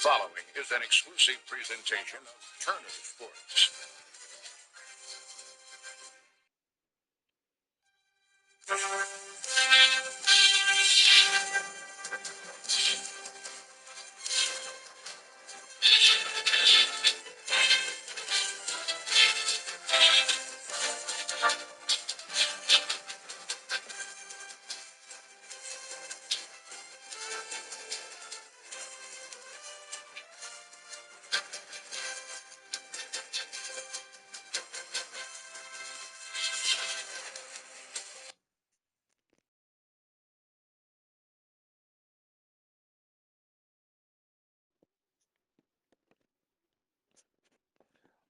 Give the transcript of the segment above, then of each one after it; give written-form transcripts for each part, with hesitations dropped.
following is an exclusive presentation of Turner Sports.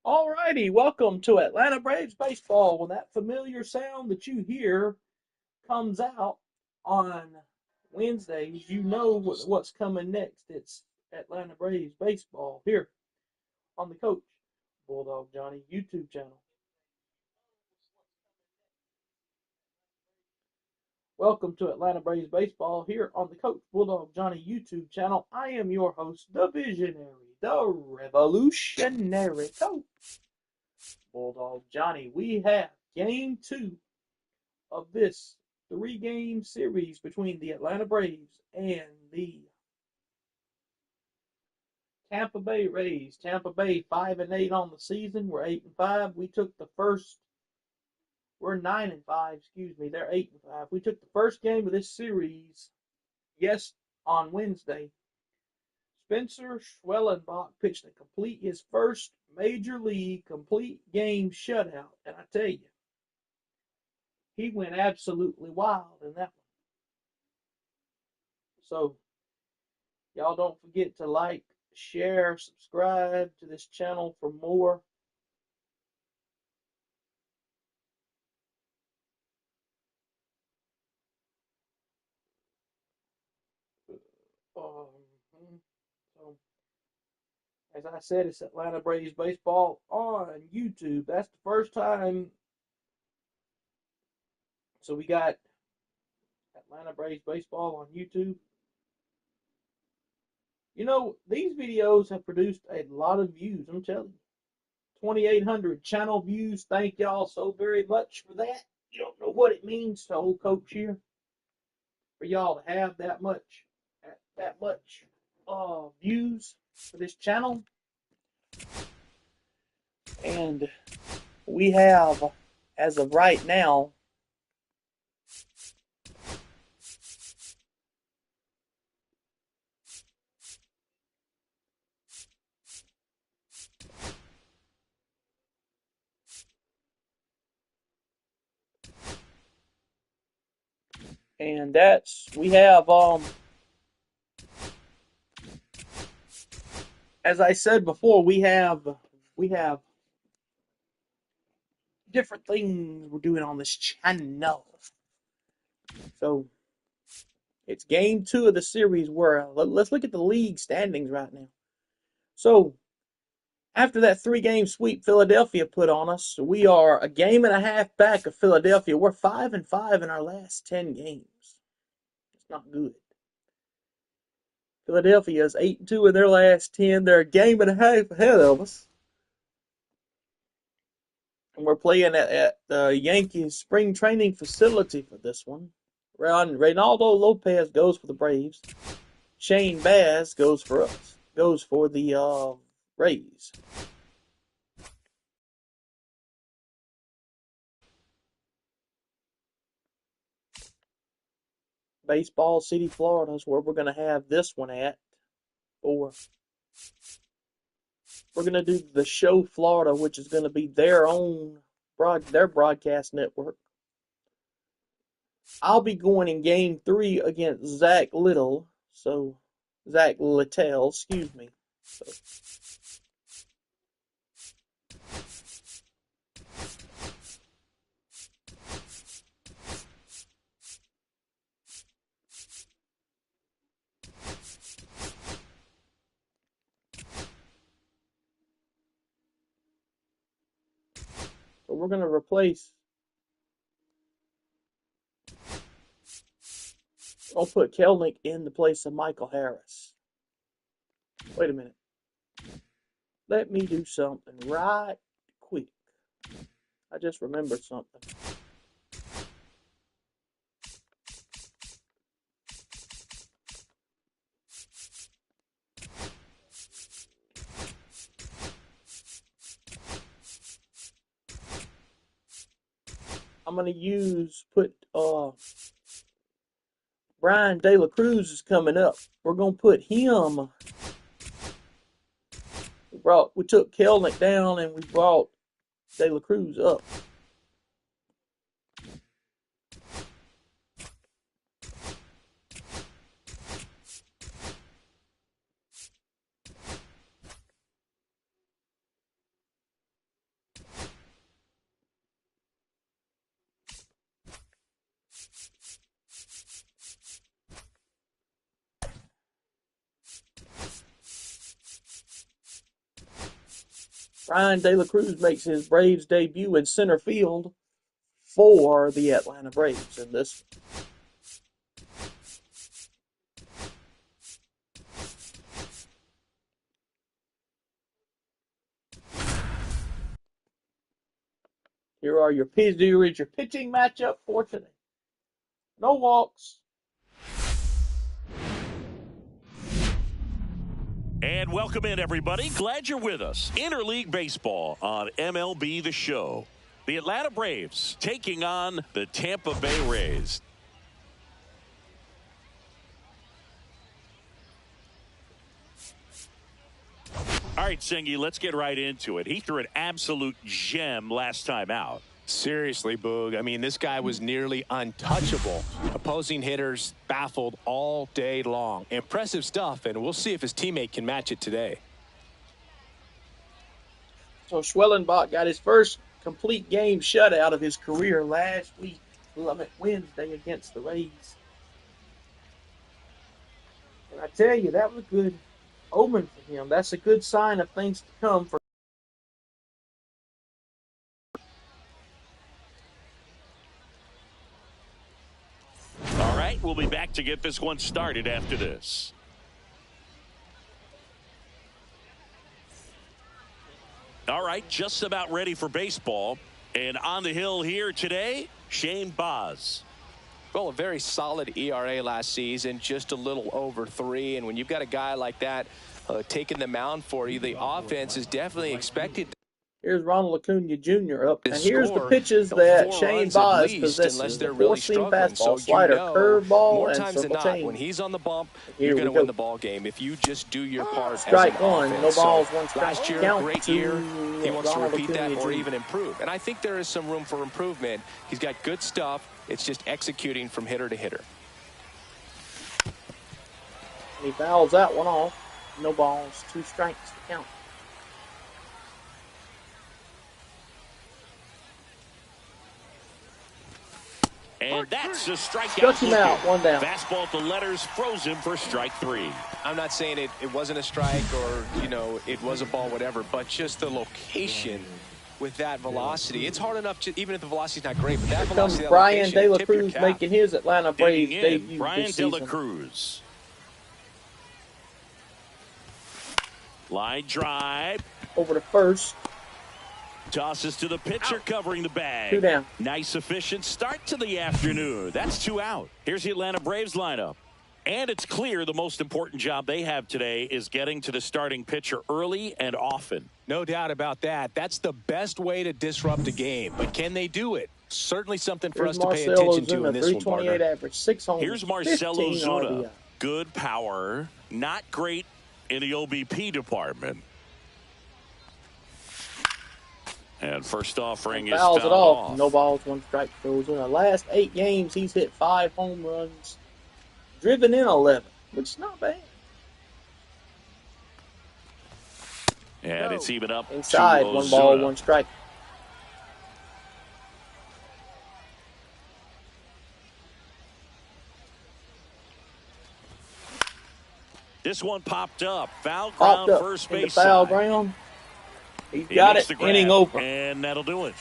Alrighty, welcome to Atlanta Braves baseball. When that familiar sound that you hear comes out on Wednesdays, you know what's coming next. It's Atlanta Braves baseball here on the Coach Bulldog Johnny YouTube channel. Welcome to Atlanta Braves baseball here on the Coach Bulldog Johnny YouTube channel. I am your host, the visionary, the revolutionary Coach Bulldog Johnny. We have game 2 of this 3-game series between the Atlanta Braves and the Tampa Bay Rays. Tampa Bay 5-8 on the season. We're 8-5. We took the first. We're 9-5. Excuse me. They're 8-5. We took the first game of this series. Yes, on Wednesday. Spencer Schwellenbach pitched his first major league complete game shutout, and I tell you, he went absolutely wild in that one. So, y'all don't forget to like, share, subscribe to this channel for more. So, as I said, it's Atlanta Braves baseball on YouTube. That's the first time. So we got Atlanta Braves baseball on YouTube. You know, these videos have produced a lot of views, I'm telling you. 2,800 channel views. Thank y'all so very much for that. You don't know what it means to old Coach here. For y'all to have that much views for this channel. And we have, as of right now, and we have, as I said before, we have different things we're doing on this channel. So it's game 2 of the series. Where let's look at the league standings right now. So after that 3-game sweep Philadelphia put on us, we are a game and a half back of Philadelphia. We're 5-5 in our last 10 games. It's not good. Philadelphia is 8-2 in their last 10. They're a game and a half ahead of us. And we're playing at the Yankees spring training facility for this one. Reynaldo Lopez goes for the Braves. Shane Baz goes for us. Goes for the Rays. Baseball City, Florida is where we're going to have this one at. Or we're going to do the Show Florida, which is going to be their broadcast network. I'll be going in game 3 against Zach Little. So, Zach Littell, excuse me. So, we're going to replace. I'll put Kelnick in the place of Michael Harris. Wait a minute. Let me do something right quick. I just remembered something. I'm gonna put Brian De La Cruz is coming up. We're gonna put him. We took Kelnick down and we brought De La Cruz up. Brian De La Cruz makes his Braves debut in center field for the Atlanta Braves in this. Here are your pitching matchup for today. No walks. And welcome in, everybody. Glad you're with us. Interleague Baseball on MLB The Show. The Atlanta Braves taking on the Tampa Bay Rays. All right, Singy, let's get right into it. He threw an absolute gem last time out. Seriously, Boog. I mean, this guy was nearly untouchable. Opposing hitters baffled all day long. Impressive stuff, and we'll see if his teammate can match it today. So Schwellenbach got his first complete game shutout of his career last week, Wednesday against the Rays. And I tell you, that was a good omen for him. That's a good sign of things to come for. All right, we'll be back to get this one started after this. All right, just about ready for baseball. And on the hill here today, Shane Baz. Well, a very solid ERA last season, just a little over 3. And when you've got a guy like that taking the mound for you, the offense is definitely expected. Here's Ronald Acuna Jr. up, and here's the pitches that Shane Baz possesses: the four-seam fastball, slider, curveball, and circle change. When he's on the bump, you're going to win the ball game if you just do your part. Strike one, no balls, one strike. Last year, great year. He wants to repeat that or even improve, and I think there is some room for improvement. He's got good stuff. It's just executing from hitter to hitter. He fouls that one off. No balls, 2 strikes to count. And that's a strikeout. Struck him out, 1 down. Fastball at the letters, froze him for strike 3. I'm not saying it wasn't a strike or, it was a ball, whatever, but just the location with that velocity. It's hard enough, even if the velocity's not great, but that velocity, Brian De La Cruz making his Atlanta Braves debut Brian this De La season. Cruz. Line drive. Over to first. Tosses to the pitcher, covering the bag. 2 down. Nice, efficient start to the afternoon. That's 2 out. Here's the Atlanta Braves lineup. And it's clear the most important job they have today is getting to the starting pitcher early and often. No doubt about that. That's the best way to disrupt a game. But can they do it? Certainly something for us to pay attention to in this one, partner. 328 average, 6 homers, Here's Marcell Ozuna. RBI. Good power, not great in the OBP department. And first offering is fouls it off. off. No balls, 1 strike for Ozuna. Last 8 games, he's hit 5 home runs, driven in 11, which is not bad. And it's even up inside, to 1 ball, 1 strike. This one popped up. Foul ground, first base foul side. ground. He's got it. Inning over. And that'll do it.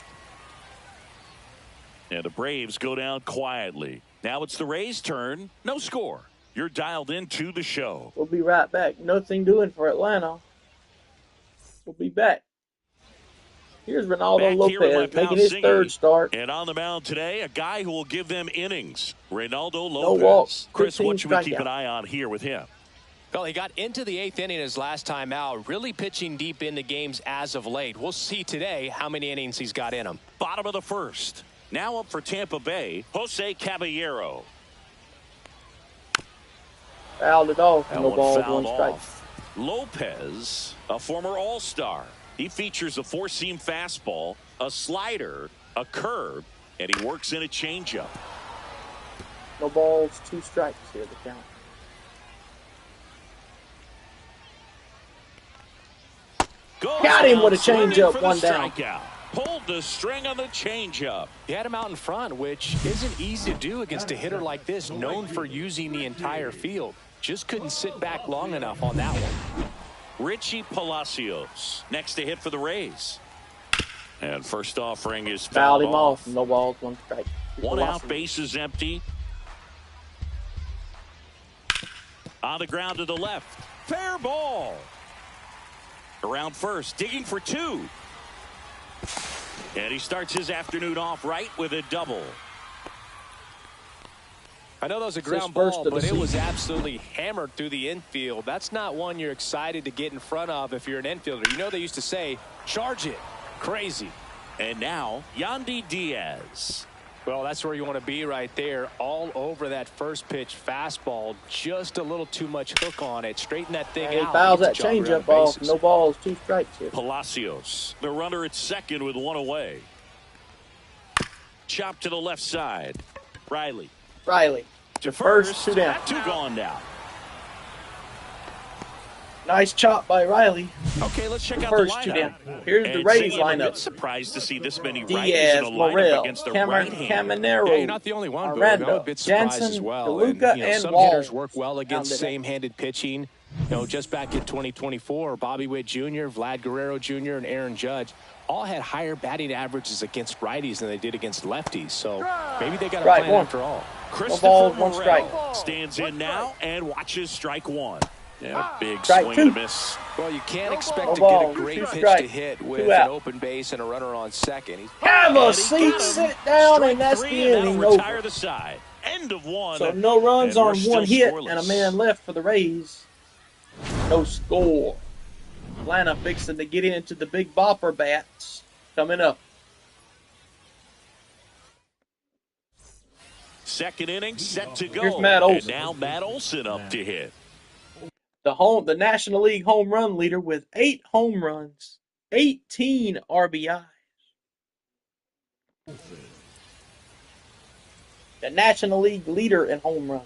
And the Braves go down quietly. Now it's the Rays' turn. No score. You're dialed into the show. We'll be right back. Nothing doing for Atlanta. We'll be back. Here's Ronaldo Lopez making his third start. And on the mound today, a guy who will give them innings, Ronaldo Lopez. No walks, Chris, what should we keep strikeout. an eye on here with him? Well, he got into the 8th inning his last time out, really pitching deep into games as of late. We'll see today how many innings he's got in him. Bottom of the first. Now up for Tampa Bay, Jose Caballero. Fouled it off. That No one balls, fouled one strike. off. Lopez, a former All-Star. He features a four-seam fastball, a slider, a curve, and he works in a changeup. No balls, 2 strikes here to count. Got him with a changeup, one down. Strikeout. Pulled the string on the changeup. He had him out in front, which isn't easy to do against a hitter like this, known for using the entire field. Just couldn't sit back long enough on that one. Richie Palacios next to hit for the Rays. And first offering is Fouled fouled him off. No balls, 1 strike. One out, base is empty. On the ground to the left. Fair ball. Around first, digging for 2. And he starts his afternoon off right with a double. I know that was a ground ball, but it was absolutely hammered through the infield. That's not one you're excited to get in front of if you're an infielder. You know they used to say, charge it. Crazy. And now, Yandy Diaz. Well, that's where you want to be right there. All over that first pitch fastball. Just a little too much hook on it. Straighten that thing out. He fouls that changeup off. No balls, 2 strikes here. Palacios, the runner at second with 1 away. Chop to the left side. Riley. To first, 2 down. 2 gone now. Nice chop by Riley. Okay, let's check out First, the 2 lineup. down. Here's the Rays lineup. I'm surprised to see this many righties Diaz, in a lineup Morel, against a right-hander. Caminero, Yeah, you're not the only one, Boog. I'm a bit surprised as well. DeLuca, and some Wall. hitters work well against same-handed pitching. Just back in 2024, Bobby Witt Jr., Vlad Guerrero Jr., and Aaron Judge all had higher batting averages against righties than they did against lefties. So maybe they got a plan after all. Christopher ball, 1 Morel strike. stands in now and watches strike 1. Yeah, big Strike swing 2. and a miss. Well, you can't expect to ball, get a great 2 pitch strike. to hit 2 with out. an open base and a runner on second. Have a seat, sit down, and that's the inning retire over. the side. End of 1. So no runs and on we're 1 still hit scoreless. and a man left for the Rays. No score. Atlanta fixing to get into the big bopper bats coming up. Second inning set to go. Here's Matt Olson. And now Matt Olson up to hit. The National League home run leader with 8 home runs, 18 RBIs. The National League leader in home runs.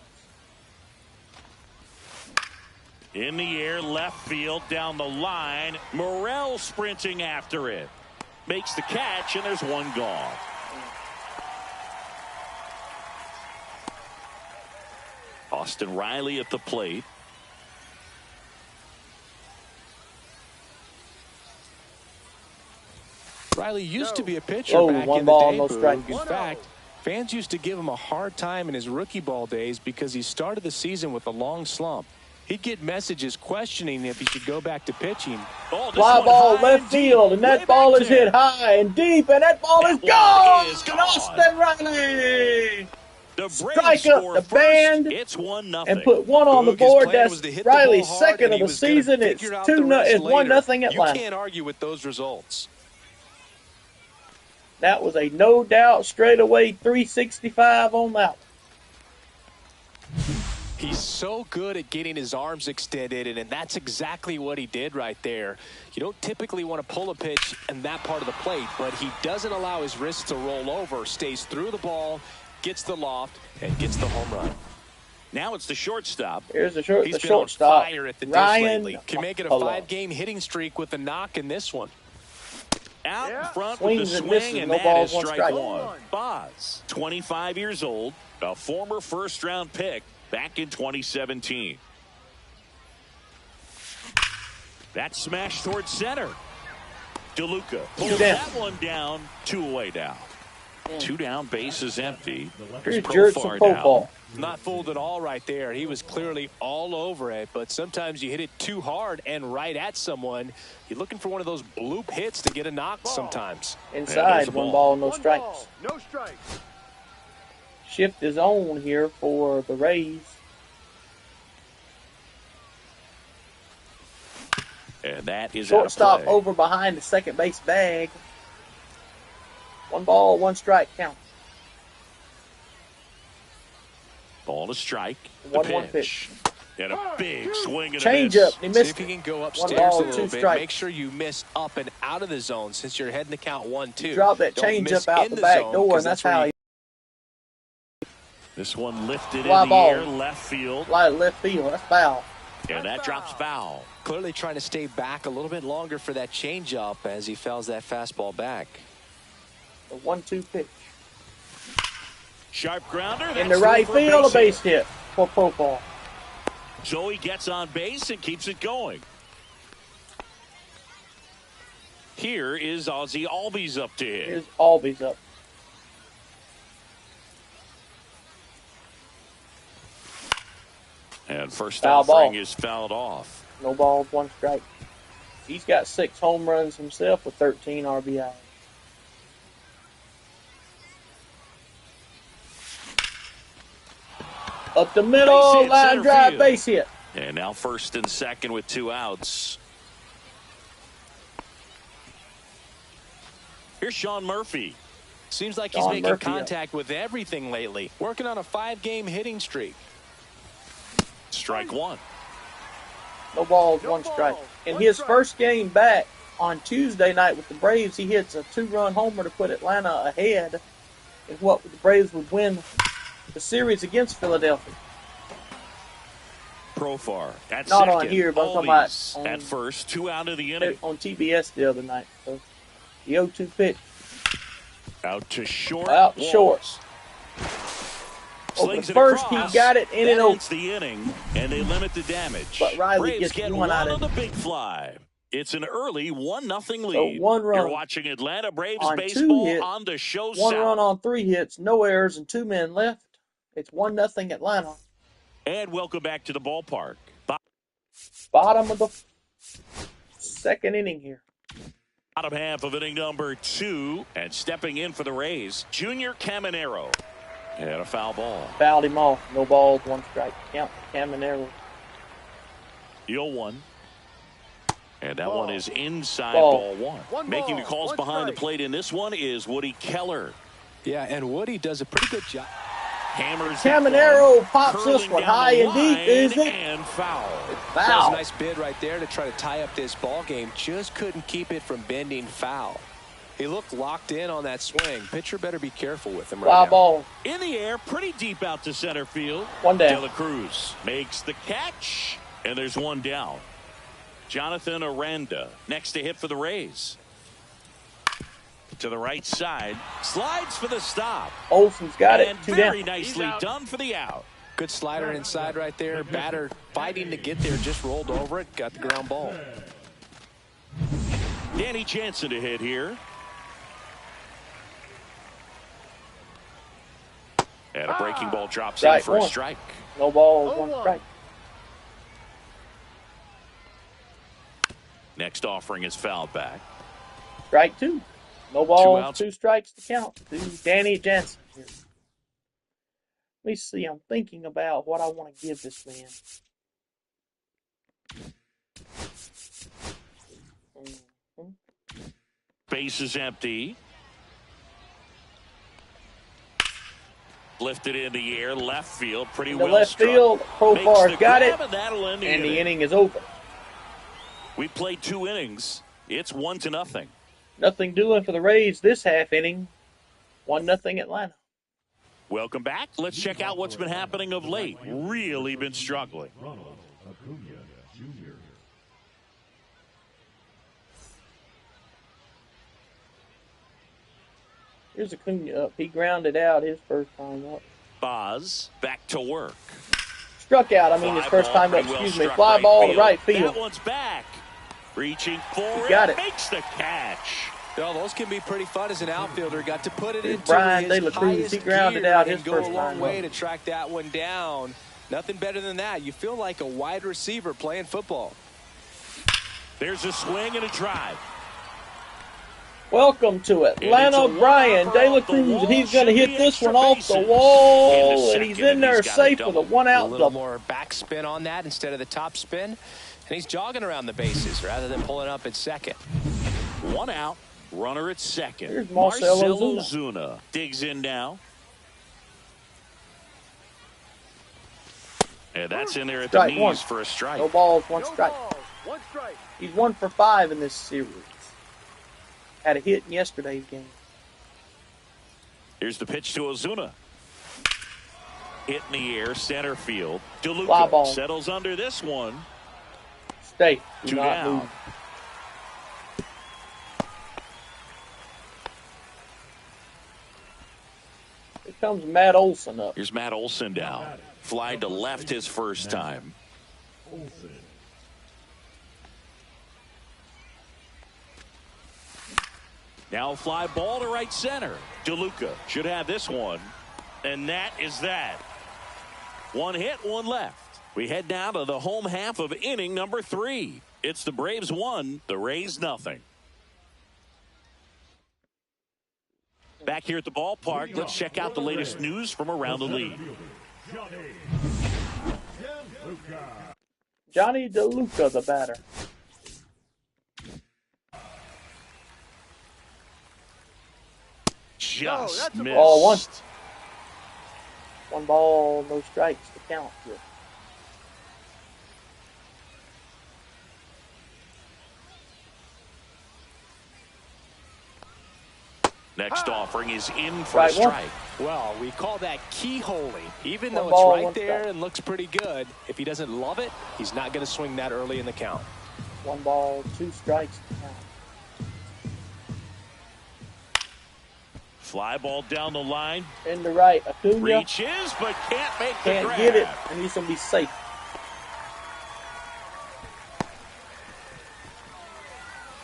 In the air, left field, down the line. Morel sprinting after it. Makes the catch, and there's 1 gone. Austin Riley at the plate. Riley used to be a pitcher back in the day. Boog. In fact, fans used to give him a hard time in his rookie ball days because he started the season with a long slump. He'd get messages questioning if he should go back to pitching. Fly ball left field, and that ball is hit high and deep, and that ball is gone! Austin Riley! Strike up the band it's 1-0. and put 1 on the board. That's Riley's second of the season. It's 1-0 Atlanta. You can't argue with those results. That was a no doubt straightaway 365 on that. He's so good at getting his arms extended, and that's exactly what he did right there. You don't typically want to pull a pitch in that part of the plate, but he doesn't allow his wrists to roll over, stays through the ball, gets the loft, and gets the home run. Now it's the shortstop. Here's the He's been on shortstop. fire at the Ryan lately. Can make it a 5-game hitting streak with a knock in this one. Out in front Swings with and the misses, swing, and no that balls, is 1 strike strike. 1. Boz, 25 years old, a former first-round pick back in 2017. That smash towards center. DeLuca pulls that one down, 2 away now. 2 down, bases empty. Here's Jertson Profar. Not fooled at all right there. He was clearly all over it, but sometimes you hit it too hard and right at someone. You're looking for one of those bloop hits to get a knock sometimes. Inside, 1 ball, no strikes. No strikes. Shift is on here for the Rays. And that is shortstop out of play. over behind the second base bag. 1 ball, 1 strike count. Ball to strike. 1-1 pitch. And a big swing and Change a miss. up. He missed See if you can go 1 upstairs ball, a little 2 bit. strikes. Make sure you miss up and out of the zone since you're heading to count 1-2. Drop that change up out the back door, and that's how he. This one lifted Fly in the ball. air, left field. Left field. That's foul. And that drops foul. Clearly trying to stay back a little bit longer for that changeup as he fouls that fastball back. The 1-2 pitch. Sharp grounder. In the right field, a base hit for Profar. So he gets on base and keeps it going. Here is Ozzie Albies up to hit. Here's Albies up. And first Foul offering ball. is fouled off. No balls, 1 strike. He's got 6 home runs himself with 13 RBI. Up the middle, Base hit, line center drive, field. base hit. And now first and second with 2 outs. Here's Sean Murphy. Seems like he's Sean making Murphy contact with everything lately. Working on a 5-game hitting streak. Strike 1. No balls, 1 strike. In his first game back on Tuesday night with the Braves, he hits a 2-run homer to put Atlanta ahead in what the Braves would win the series against Philadelphia. Profar at Not second. on here, but I'm talking Albies about on- at first. 2 out of the inning. On TBS the other night. So the 0-2 pitch. Out to short. Out to short. Walls. Over Slings the it first, across. he got it in and That over. ends the inning, and they limit the damage. But Riley Braves gets get one out on of the big fly. It's an early 1-0 So lead. 1 run. You're watching Atlanta Braves on 2 baseball hits, on the show 1 South. run on 3 hits, no errors, and 2 men left. It's 1-0 Atlanta. And welcome back to the ballpark. Bottom of the 2nd inning here. Bottom half of inning number 2, and stepping in for the Rays, Junior Caminero. And a foul ball. Fouled him off. No balls, 1 strike. Count Caminero. 0-1. And that one is inside Ball. ball 1. One Making ball, the calls 1 behind strike. the plate in this one is Woody Keller. Yeah, and Woody does a pretty good job. Hammers Caminero it pops curling this one down high the and deep, line, is it? And foul. That was Foul. a nice bid right there to try to tie up this ball game. Just couldn't keep it from bending foul. He looked locked in on that swing. Pitcher better be careful with him right Fly now. ball. In the air, pretty deep out to center field. 1 down. De La Cruz makes the catch, and there's 1 down. Jonathan Aranda next to hit for the Rays. To the right side, slides for the stop. Olsen's got it. And 2 very down. nicely done for the out. Good slider inside right there. Batter fighting to get there, just rolled over it, got the ground ball. Danny Jansen to hit here. And a breaking ball drops in Strike for a 1. strike. No balls, 1 strike. Next offering is fouled back. Strike 2. No balls, outs. 2 strikes to count to Danny Jansen here. Let me see. I'm thinking about what I want to give this man. Base is empty. Lifted in the air, left field, pretty In the well left struck. field, Profar's Makes the got it, grab, and that'll end the and the inning. inning is over. We played 2 innings. It's 1-0. Nothing doing for the Rays this half inning. 1-0 Atlanta. Welcome back. Let's check out what's been happening of late. Really been struggling. Here's Acuna up. He grounded out his first time up. Boz back to work. Struck out, I mean, his Fly first ball, time up, pretty well excuse me. struck Fly ball to right field. That one's back. Reaching forward. Got it. Makes the catch. Well, those can be pretty fun as an outfielder. Got to put it into Brian his De La Cruz, highest he grounded gear out his and go first a long time way up. to track that one down. Nothing better than that. You feel like a wide receiver playing football. There's a swing and a drive. Welcome to Atlanta, Brian De La Cruz, and he's going to hit this one off the wall, and he's in there safe with a one-out A little double. more backspin on that instead of the top spin, and he's jogging around the bases rather than pulling up at second. 1 out, runner at second. Here's Marcell Ozuna digs in now. And that's in there at the knees for a strike. No balls, one strike. He's 1 for 5 in this series. Had a hit in yesterday's game. Here's the pitch to Ozuna. Hit in the air, center field. Fly ball. DeLuca settles under this one. Stay. Do 2 not down. move. Here comes Matt Olson up. Here's Matt Olson down. Fly to left his first time. Now fly ball to right center. DeLuca should have this one. And that is that. 1 hit, 1 left. We head down to the home half of inning number 3. It's the Braves 1, the Rays nothing. Back here at the ballpark, let's check out the latest news from around the league. Johnny DeLuca, the batter. Just missed. Ball 1. 1 ball, no strikes to count here. Next offering is in for Right a strike. Well, we call that keyholing. Even 1 though ball, it's 1 right there strike. and looks pretty good, if he doesn't love it, he's not going to swing that early in the count. 1 ball, 2 strikes to count. Fly ball down the line. In the right, Acuna Reaches, but can't make the can't grab. get it, and he's going to be safe.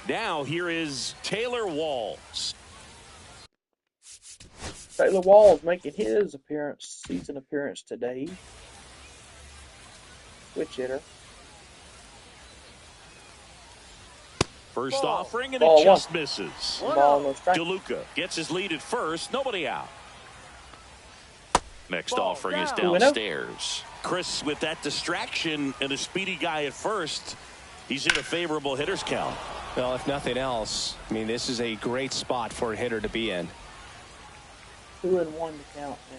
Now here is Taylor Walls. Taylor Walls making his season appearance today. Switch hitter. First offering, and Ball it just misses. 1 ball, no strike. DeLuca gets his lead at first. Nobody out. Next offering is 2-0. downstairs. Chris, with that distraction and a speedy guy at first, he's in a favorable hitter's count. Well, if nothing else, I mean, this is a great spot for a hitter to be in. 2 and 1 to count now.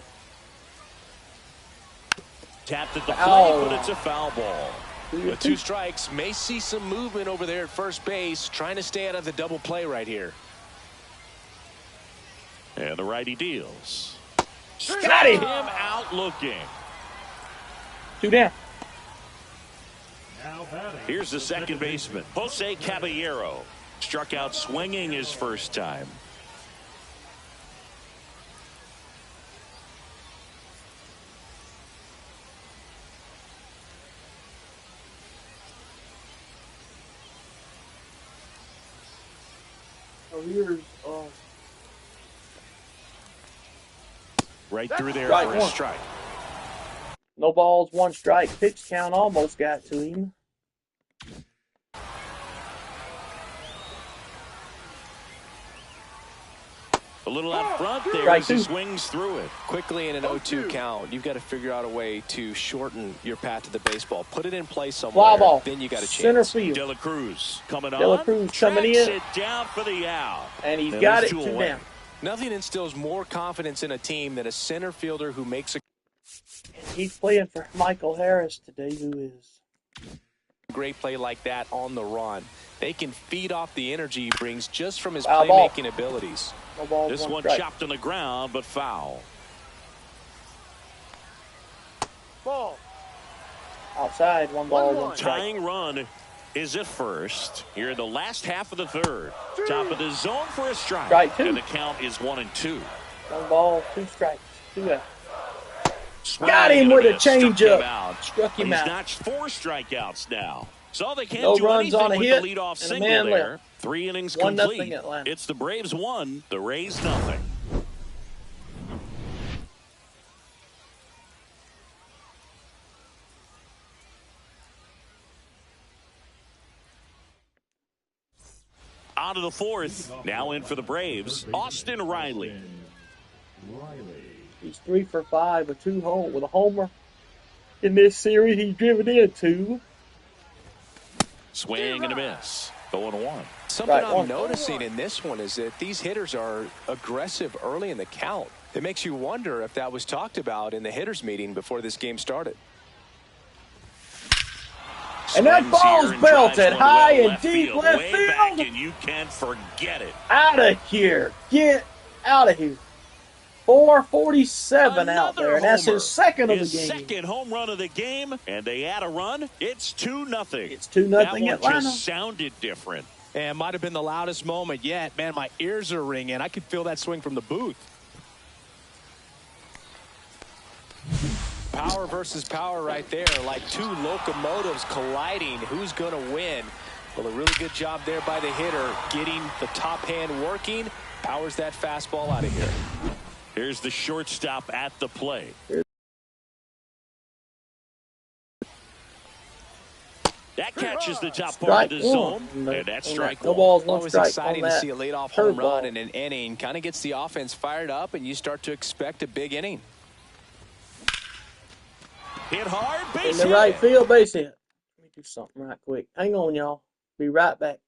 Tapped at the Foul. plate, but it's a foul ball. With 2 strikes, may see some movement over there at first base, trying to stay out of the double play right here. And the righty deals. Got him. Him out looking. 2 down. Here's the second baseman, Jose Caballero. Struck out swinging his first time. So here's Right through there Strike for a 1. strike. no balls, 1 strike. Pitch count almost got to him. A little out front there Strike as he 2. swings through it. Quickly in an 0-2 count, you've got to figure out a way to shorten your path to the baseball. Put it in play somewhere, Fly ball. then you got a Center chance. field. De La Cruz coming De La on. Cruz coming Tracks in. it down for the out. And he's And got there's it 2 2 away. down. Nothing instills more confidence in a team than a center fielder who makes a And he's playing for Michael Harris today, who is great play like that on the run. They can feed off the energy he brings just from his Foul ball. playmaking abilities. no balls, This 1 one strike. chopped on the ground, but foul. Outside, 1 ball, 1 strike. Tying run is at first. Here in the last half of the third. Top of the zone for a strike. Strike 2. And the count is 1-2. 1 ball, 2 strikes. 2 out. Swing Got him and a with a miss. Struck changeup. him out. Struck him He's out. notched 4 strikeouts now. So they can't No do runs anything on a with hit the leadoff and a single man there. left. 3 innings 1-0 complete. Atlanta. It's the Braves 1, the Rays nothing. On to the 4th. Now in for the Braves, Austin Riley. He's 3 for 5 with with a homer. In this series, he's driven in 2. Swing and a miss. 0-1. Something I'm noticing in this one is that these hitters are aggressive early in the count. It makes you wonder if that was talked about in the hitters meeting before this game started. And that ball's belted high and deep left way back, field. and you can't forget it. Out of here. Get out of here. 447 out there, and that's his second of the game. Second home run of the game, and they add a run. It's 2-0. It's 2-0 That one Atlanta. just sounded different. And might have been the loudest moment yet. Man, my ears are ringing. I could feel that swing from the booth. Power versus power right there, like 2 locomotives colliding. Who's going to win? Well, a really good job there by the hitter, getting the top hand working. Powers that fastball out of here. Here's the shortstop at the plate. That catches the top part of the zone, and that's strike no one. balls, no Always strike exciting on to that see a leadoff home run curveball. in an inning. Kind of gets the offense fired up, and you start to expect a big inning. Hit hard, In base the hit. right field, base hit. Let me do something right quick. Hang on, y'all. Be right back.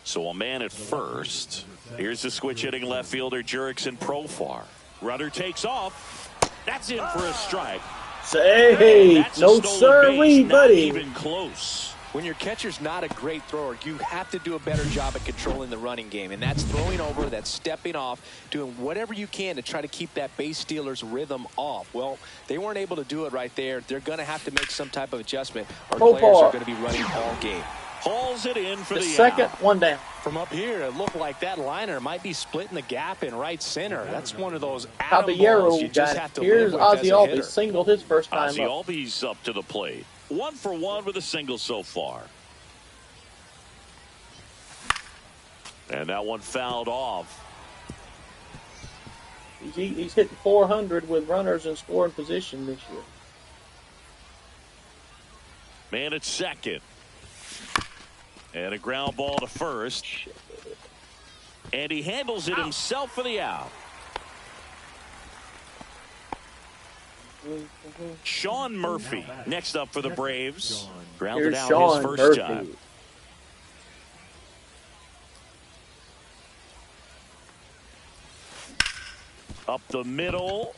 So a man at first. Here's the switch hitting left fielder Jurickson Profar. Runner takes off. That's in for a strike. Say, That's a no stolen sirree, base, not buddy. even close. When your catcher's not a great thrower, you have to do a better job at controlling the running game. And that's throwing over, that's stepping off, doing whatever you can to try to keep that base stealer's rhythm off. Well, they weren't able to do it right there. They're going to have to make some type of adjustment, or players are going to be running all game. Hauls it in for The the second, out. one down. From up here, it looked like that liner might be splitting the gap in right center. That's one of those atom balls Caballero you got just it. have to Here's live with as Ozzy a Albies hitter. singled his first time Ozzy up. Albies up to the plate. 1 for 1 with a single so far. And that one fouled off. He's hitting 400 with runners in scoring position this year. Man at second. And a ground ball to first. And he handles it himself for the out. Sean Murphy next up for the Braves. Grounded Here's out Sean his first Murphy. time. Up the middle.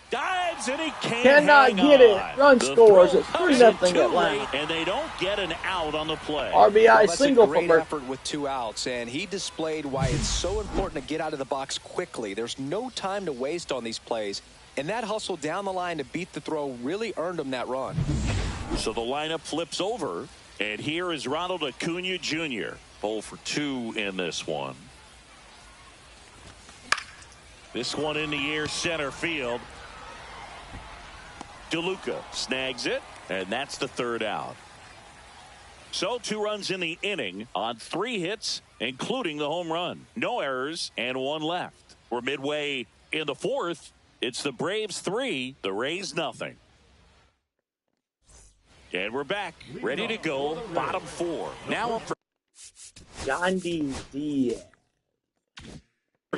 Dives and he Cannot hang get on. it. Run The scores. throw It's comes 3-0 in too Atlanta. late, and they don't get an out on the play. RBI Well, that's single a for great Murphy. effort with 2 outs, and he displayed why it's so important to get out of the box quickly. There's no time to waste on these plays, and that hustle down the line to beat the throw really earned him that run. So the lineup flips over, and here is Ronald Acuna Jr. 0 for 2 in this one. This one in the air center field. DeLuca snags it, and that's the third out. So 2 runs in the inning on 3 hits, including the home run. No errors and 1 left. We're midway in the 4th. It's the Braves 3, the Rays nothing. And we're back, ready to go, bottom 4. Now up for Yandy Diaz.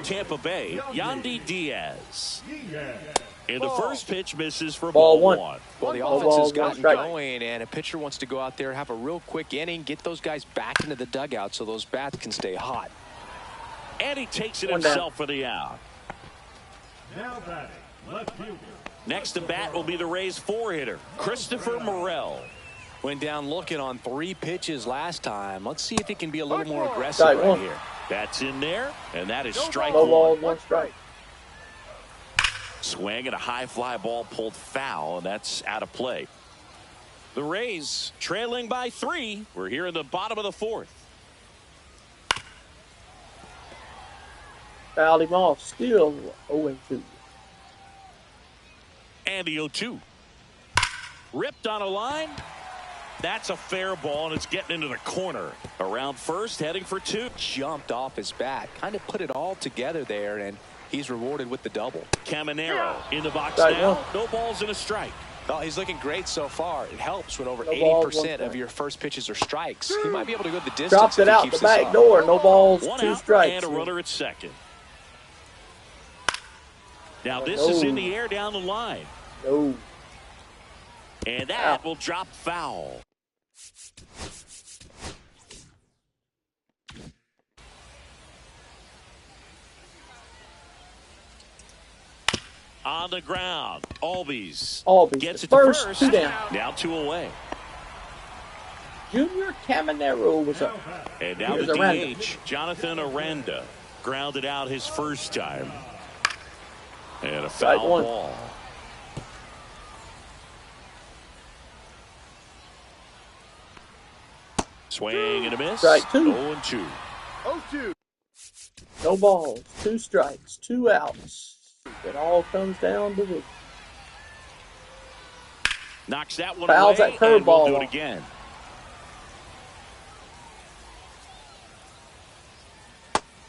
Tampa Bay, Yandy Diaz. And the first pitch misses for Ball ball 1. Well, the No offense has balls, no gotten strike. going, and a pitcher wants to go out there, have a real quick inning, get those guys back into the dugout so those bats can stay hot. And he takes it 1 down. himself for the out. Now batting, left fielder. Next to bat will be the Rays 4-hitter, Christopher Morel. Went down looking on 3 pitches last time. Let's see if he can be a little more aggressive Strike right 1. here. That's in there, and that is strike No ball, one. one strike. Swing and a high fly ball pulled foul, and that's out of play. The Rays trailing by 3. We're here in the bottom of the 4th. Fouled him off. Still 0-2. And the 0-2. Ripped on a line. That's a fair ball, and it's getting into the corner. Around first, heading for 2. Jumped off his bat. Kind of put it all together there, and he's rewarded with the double. Caminero in the box Strike now. one. No balls and a strike. Oh, he's looking great so far. It helps when over No balls, 80% one of your first pitches are strikes. He might be able to go the distance Dropped if it he out keeps the this back up. door. No balls, One 2 out strikes. and a runner at second. Now this is in the air down the line. No. And that will drop foul. On the ground, Albies gets it to first. 2 down. Now 2 away. Junior Caminero was up. And now Here's the Aranda. DH, Jonathan Aranda, grounded out his first time. And a Strike foul one. ball. Swing and a miss. Strike 2. 0-2. No balls, 2 strikes, 2 outs. It all comes down to this. Knocks that one Fouls away, that and we'll curveball do it off. again.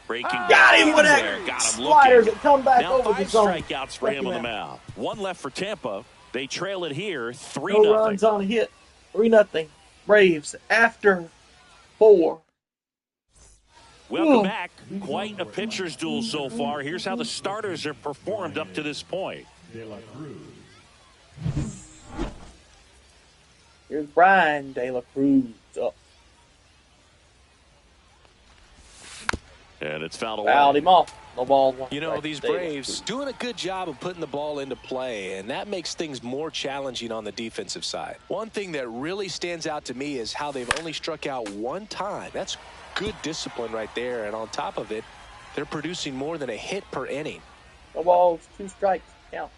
Breaking Got him with there. that Got him sliders looking. that come back Now over 5 the zone. strikeouts for him on the mound. 1 left for Tampa. They trail it here 3-0. No runs on a hit. 3-0. Braves after 4. Welcome back. Quite a pitcher's duel so far. Here's how the starters have performed up to this point. De La Cruz. Here's Brian De La Cruz up. And it's fouled away. Fouled him off. No ball. One You know, strike. these De La Braves Cruz. doing a good job of putting the ball into play, and that makes things more challenging on the defensive side. One thing that really stands out to me is how they've only struck out 1 time. That's good discipline right there, and on top of it, they're producing more than a hit per inning. No balls, 2 strikes. Count.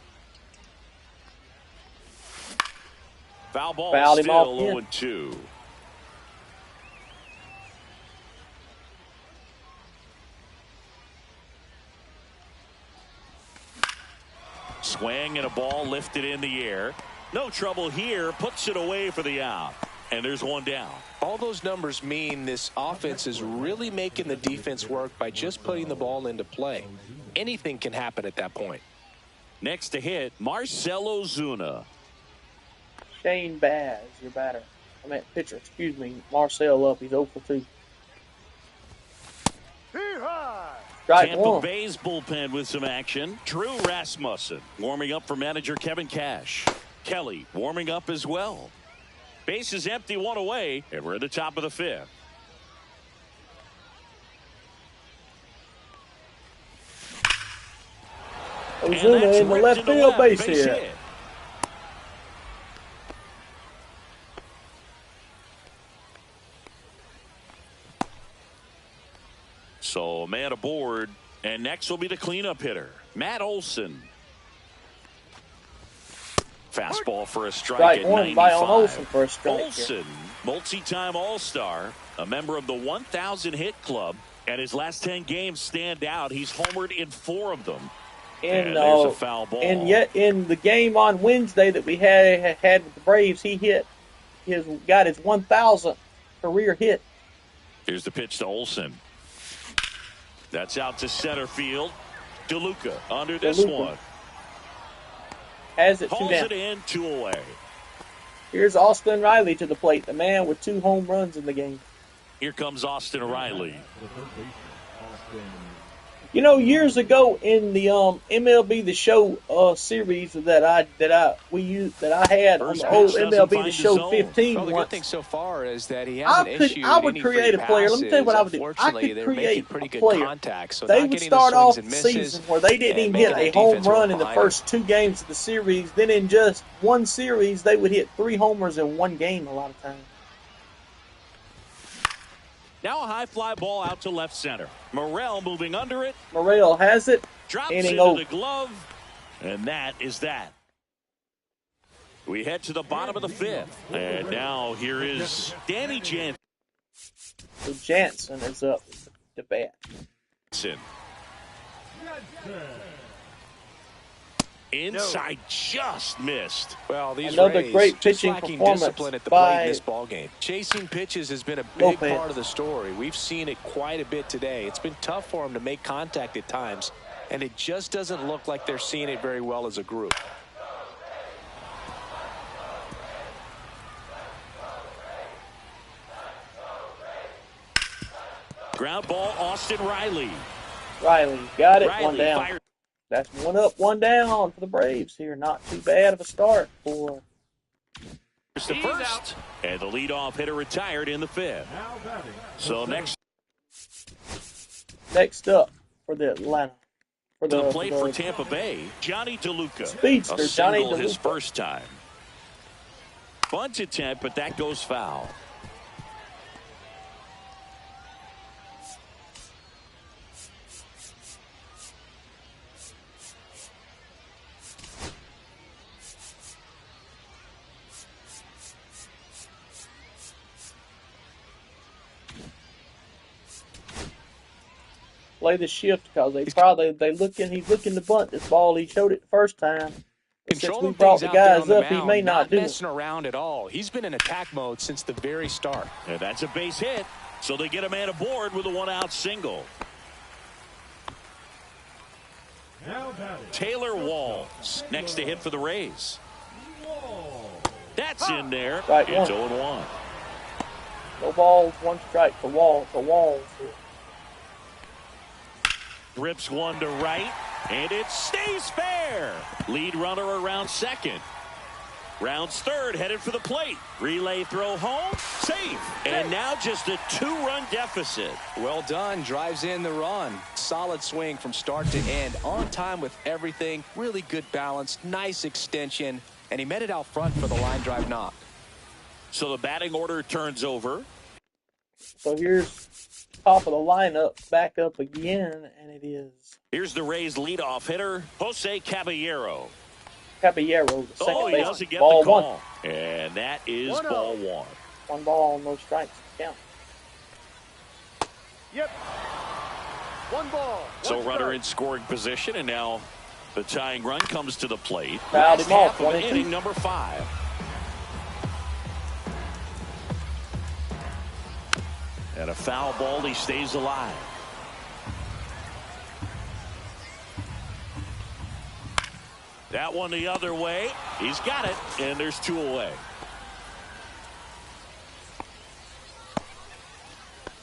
Foul ball Fouled him still off again. 0-2. Swing and a ball lifted in the air. No trouble here. Puts it away for the out. And there's 1 down. All those numbers mean this offense is really making the defense work by just putting the ball into play. Anything can happen at that point. Next to hit, Marcell Ozuna. Shane Baz, your batter. I meant pitcher, excuse me. Marcel up. He's 0 for 2. Strike Tampa 1. Bay's bullpen with some action. Drew Rasmussen warming up for manager Kevin Cash. Kelly warming up as well. Base is empty, 1 away, and we're at the top of the 5th. Ozuna in the left field base hit. So a man aboard, and next will be the cleanup hitter, Matt Olson. Fastball for a strike at 1 by 95. Olson for a strike. Olson, multi-time All-Star, a member of the 1,000 hit club, and his last 10 games stand out. He's homered in 4 of them. And there's a foul ball. And yet in the game on Wednesday that we had with the Braves, he got his 1,000th career hit. Here's the pitch to Olson. That's out to center field. DeLuca under this one. Has it 2 Pulls down. it in, 2 away. Here's Austin Riley to the plate, the man with 2 home runs in the game. Here comes Austin Riley. The third baseman, Austin. You know, years ago in the MLB The Show series that I had on First the old pitch doesn't MLB The find the Show zone. 15 Well, the once. good thing so far is that he hasn't issued I would any create a free player. Let me tell you what I would passes. do. I Unfortunately, could they're create making pretty a good player. contact, so They not would getting start the swings off and the misses season where they didn't and even hit making a the home defense work run in the behind them. first 2 games of the series. Then in just 1 series, they would hit 3 homers in 1 game a lot of times. Now a high fly ball out to left center. Morrell moving under it. Morrell has it. Drops Inning into over. the glove. And that is that. We head to the bottom of the fifth. And now here is Danny Jansen. So Jansen is up to bat. Inside just missed. Well, these Another Rays great just pitching lacking performance discipline at the by plate in this ball game. Chasing pitches has been a big Lopez. part of the story. We've seen it quite a bit today. It's been tough for them to make contact at times, and it just doesn't look like they're seeing it very well as a group. Ground ball, Austin Riley. Riley got it. Riley One down. fired. That's one up, one down for the Braves here. Not too bad of a start for. The first, and the leadoff hitter retired in the fifth. Now batting. So next Next up for the Atlanta. For to the plate for Tampa Bay, Johnny DeLuca. Speedster, A Johnny single his DeLuca. first time. Bunt attempt, but that goes foul. Play the shift because he's looking to bunt this ball. He showed it the first time. But since we Controlling brought things the out there guys on the up, he mound, may not do it. messing around at all. He's been in attack mode since the very start. And that's a base hit, so they get a man aboard with a one-out single. Now batting. Taylor Walls next to hit for the Rays. That's in there. Strike It's one. 0-1. No balls, one strike for Walls. The Walls. Rips one to right, and it stays fair. Lead runner around second. Rounds third, headed for the plate. Relay throw home, safe. And now just a two-run deficit. Well done. Drives in the run. Solid swing from start to end. On time with everything. Really good balance. Nice extension. And he met it out front for the line drive knock. So the batting order turns over. So here's top of the lineup, back up again, and it is Here's the Rays' leadoff hitter, Jose Caballero. Caballero, the second Oh, he baseman. doesn't get Ball the one. call. And that is ball one. One ball, no strikes. Count. Yep. One ball. So one runner strike. in scoring position, and now the tying run comes to the plate. Fouled Last him off, half of 1-2. inning number 5. And a foul ball, he stays alive. That one the other way. He's got it, and there's 2 away.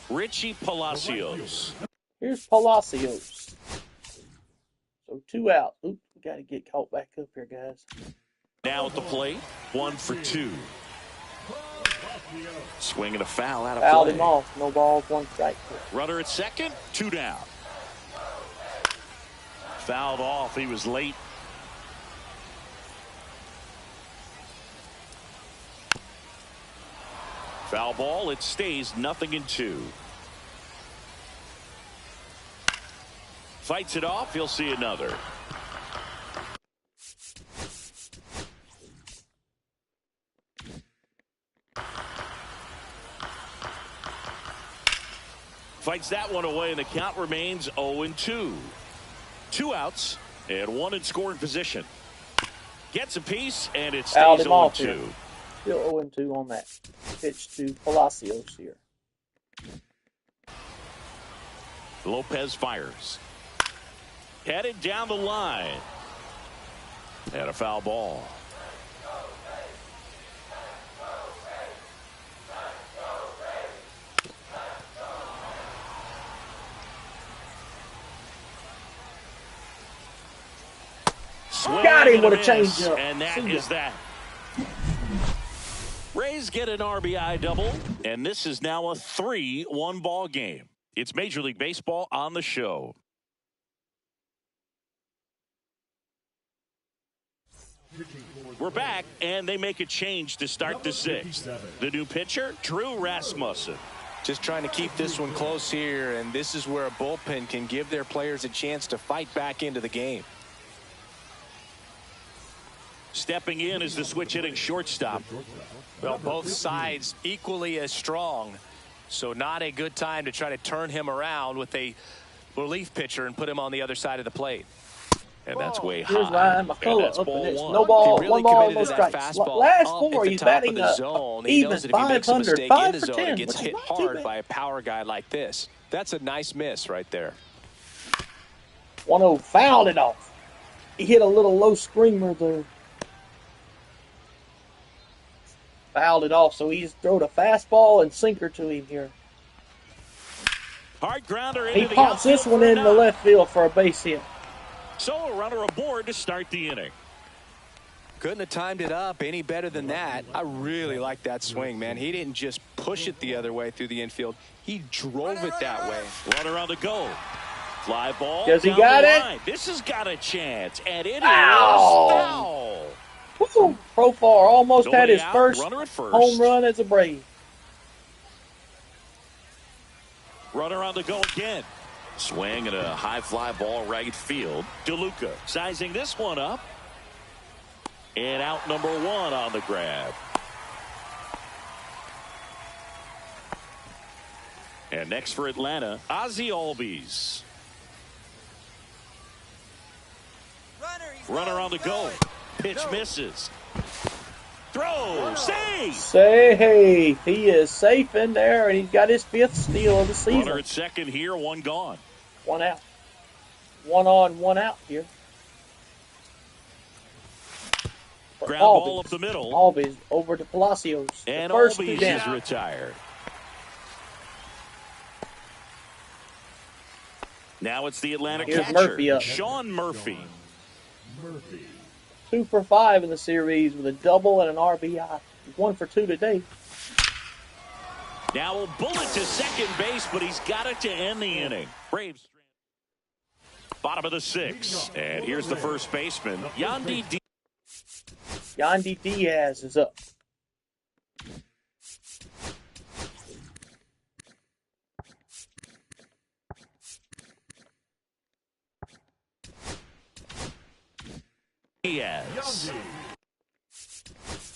Richie Palacios. Here's Palacios. So 2 out. Oops, we got to get caught back up here, guys. Now at the plate, 1 for 2. Swinging a foul out of Fouled play. him off. No balls, one strike. Runner at second, 2 down. Fouled off. He was late. Foul ball. It stays 0-2. Fights it off. He'll see another. Fights that one away, and the count remains 0-2. 2 outs and 1 in scoring position. Gets a piece, and it Fouled stays him off 0-2. here. Still 0-2 on that pitch to Palacios here. Lopez fires. Headed down the line. And a foul ball. Got him with a Miss, changeup. and that See ya. is that. Rays get an RBI double, and this is now a 3-1 ball game. It's Major League Baseball on the show. We're back, and they make a change to start the 6th. The new pitcher, Drew Rasmussen. Just trying to keep this one close here, and this is where a bullpen can give their players a chance to fight back into the game. Stepping in is the switch hitting shortstop. Well, both sides equally as strong, so not a good time to try to turn him around with a relief pitcher and put him on the other side of the plate. And that's way Here's high. Ryan McCullough up and it's one. no ball, He really one ball, committed no to that strikes. fastball Last up four, at the he's top batting of the zone. He even knows that if he makes a 500, mistake 5 in the for zone, 10, it gets which is hit not too hard bad. by a power guy like this. That's a nice miss right there. 1-0, fouled it off. He hit a little low screamer there. Fouled it off, so he's thrown a fastball and sinker to him here. Hard grounder into He the pops this outfield one for a in the knock. left field for a base hit. So a runner aboard to start the inning. Couldn't have timed it up any better than that. I really like that swing, man. He didn't just push it the other way through the infield. He drove it that way. Runner on the go. Fly ball. Does he down got the it? line. This has got a chance, and it is Ow! foul. Woo! Profar almost had Nobody his out, first runner at first. home run as a Brave. Runner on the go again. Swing and a high fly ball right field. DeLuca sizing this one up. And out number one on the grab. And next for Atlanta, Ozzie Albies. Runner on the go. Pitch misses. Throw. Save. Safe. He is safe in there, and he's got his 5th steal of the season. Runner at second here, one gone. One out. One on, one out here. For Ground ball Albies. up the middle. Albies over to Palacios. And The first 2 Albies down. is retired. Now it's the Atlanta Here's catcher, Murphy up. Sean Murphy. 2 for 5 in the series with a double and an RBI. He's 1 for 2 today. Now a bullet to second base, but he's got it to end the inning. Braves. Bottom of the 6th. And here's the first baseman, Yandy Diaz. Yandy Diaz is up.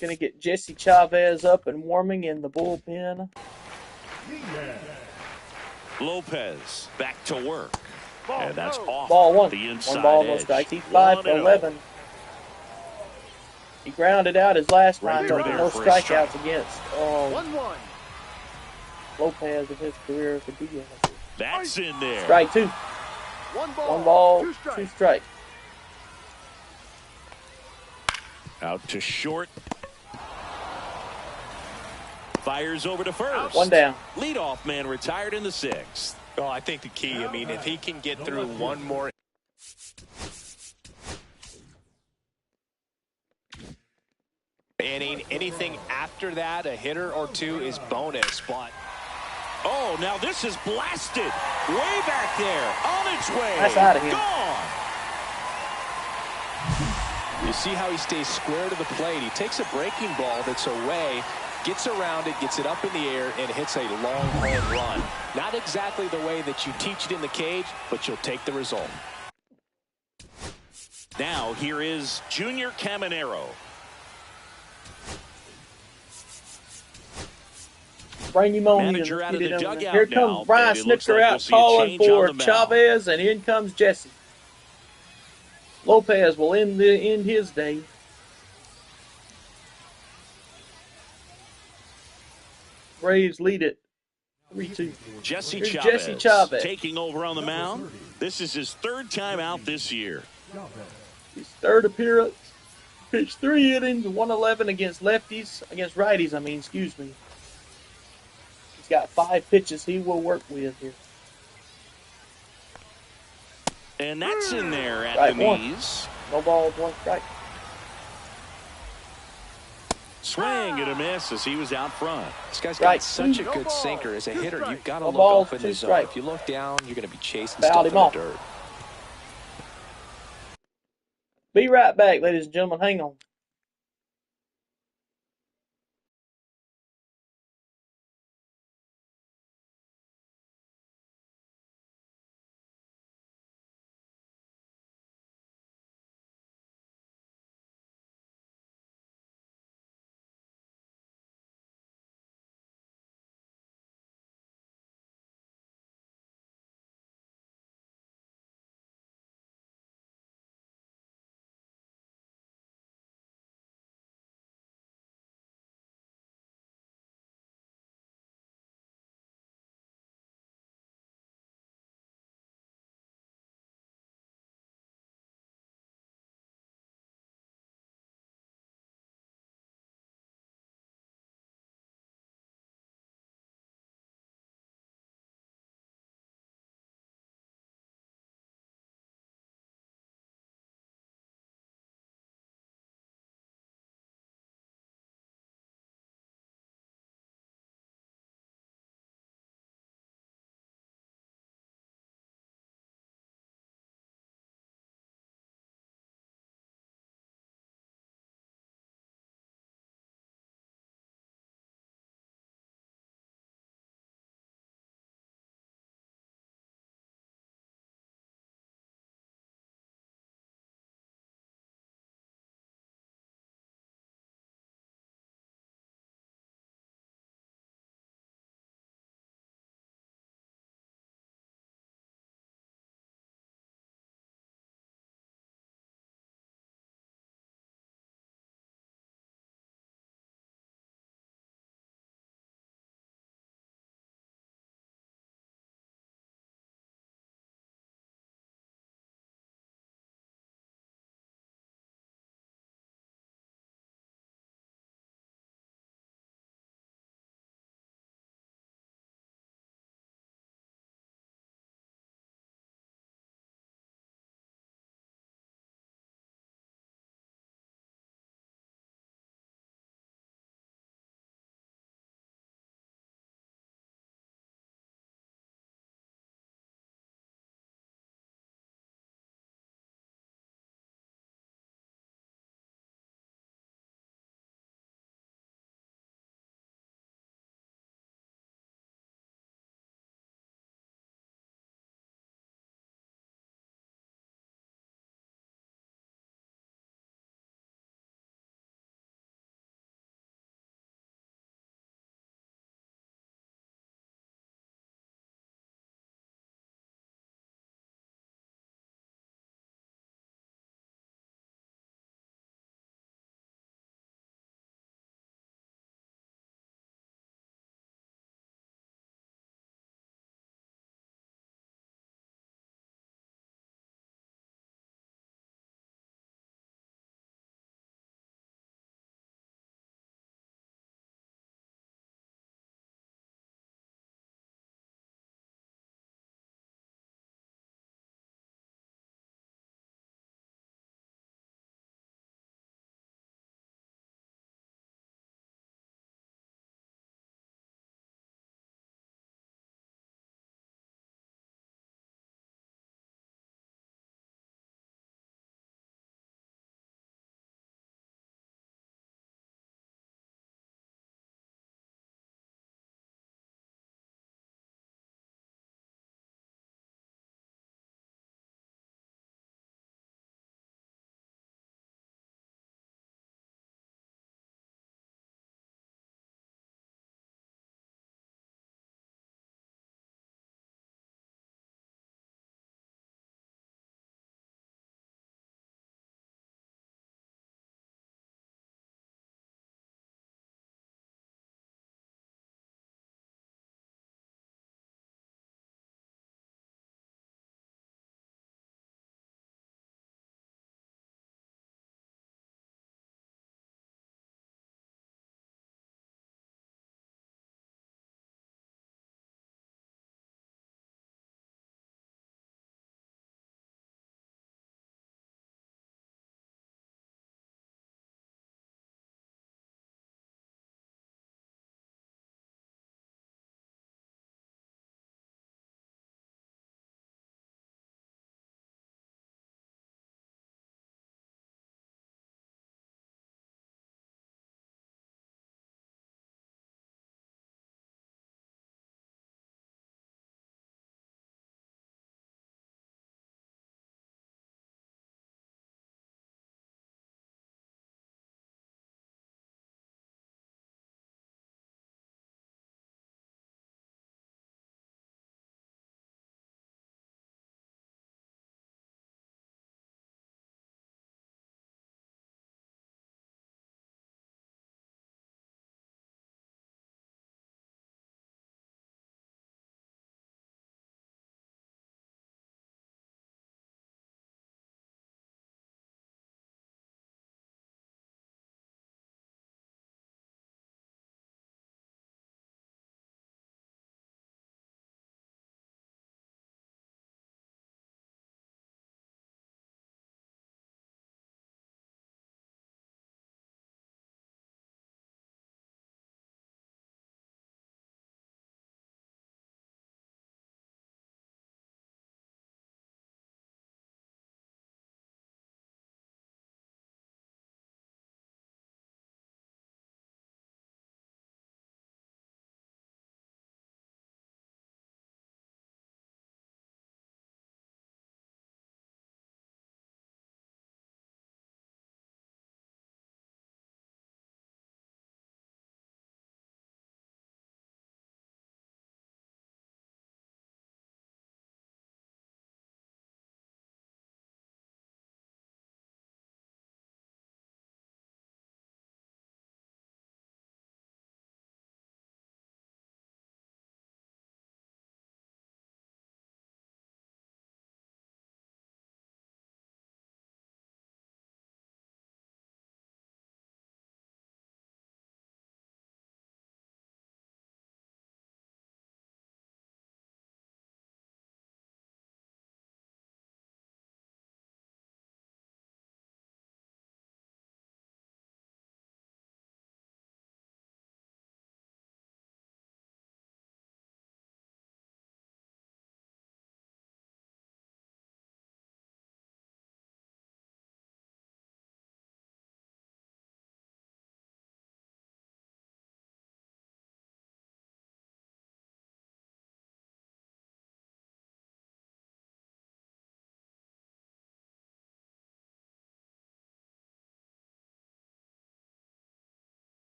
Going to get Jesse Chavez up and warming in the bullpen. Lopez back to work. And that's off Ball 1. the inside 1 ball, no edge. strikes. He's 5 for 1-0. 11. He grounded out his last time, Right but there no for a strikeouts strike. against 1-1. Lopez in his career for Diaz. That's in there. Strike 2. 1 1 ball, 2 strikes. strikes. Out to short. Fires over to first. 1 down. Leadoff man retired in the 6th. Well, I think the key, I mean, if he can get through one more inning, anything after that, a hitter or 2 is bonus. But Oh, now this is blasted. Way back there. On its way. That's out of here. Gone. you see how he stays square to the plate. He takes a breaking ball that's away, gets around it, gets it up in the air, and hits a long home run. Not exactly the way that you teach it in the cage, but you'll take the result. Now here is Junior Caminero. Manager out of the dugout Here now, comes Brian and it looks Snitker like out we'll see a calling change on for the mound. Chavez, and in comes Jesse. Lopez will end his day. Braves lead it 3-2. Jesse Here's Chavez, Jesse Chavez. taking over on the mound. This is his 3rd time out this year. His 3rd appearance. Pitched 3 innings, 111 against righties, excuse me. He's got 5 pitches he will work with here. And that's in there at Right, the 1. knees. No balls, 1 strike. Swing and a miss as he was out front. This guy's Right. got such a No good ball, sinker. As a 2 hitter, strikes. you've got to No look ball, up in 2 the zone. strikes. If you look down, you're going to be chasing Fouled stuff him in the off. dirt. Be right back, ladies and gentlemen. Hang on.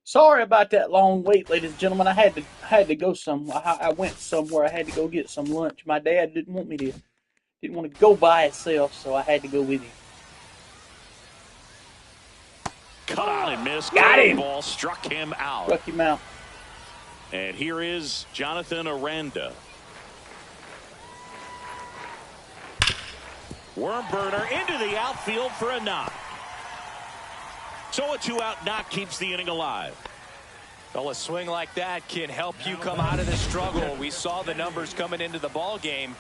Sorry about that long wait, ladies and gentlemen. I had to go somewhere. I went somewhere. I had to go get some lunch. My dad didn't want to go by itself, so I had to go with him. Cut on and missed. Got him. Ball struck him out. Struck him out. And here is Jonathan Aranda. Worm burner into the outfield for a knock. So a 2-out knock keeps the inning alive. Well, a swing like that can help you come out of the struggle. We saw the numbers coming into the ball game,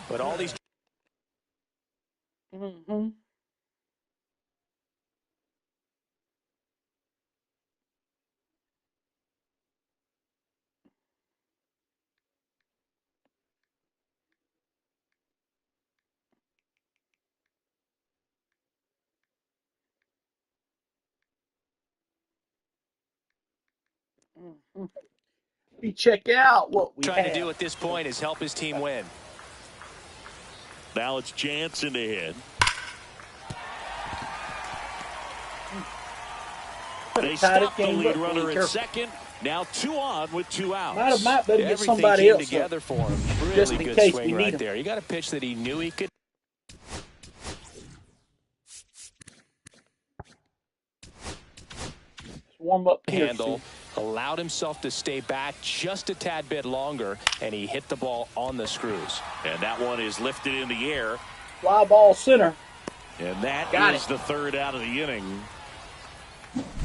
but all these. Mm-hmm. We check out what we trying have. to do at this point is help his team win. Now it's Jansen to hit. They stop the lead runner at second. Now 2 on with 2 outs. Might better get Everything somebody came else together for him. Really just in good case swing we right need him. there. He got a pitch that he knew he could Warm up handle. Allowed himself to stay back just a tad bit longer, and he hit the ball on the screws. And that one is lifted in the air. Fly ball center. And that Got is it. the 3rd out of the inning.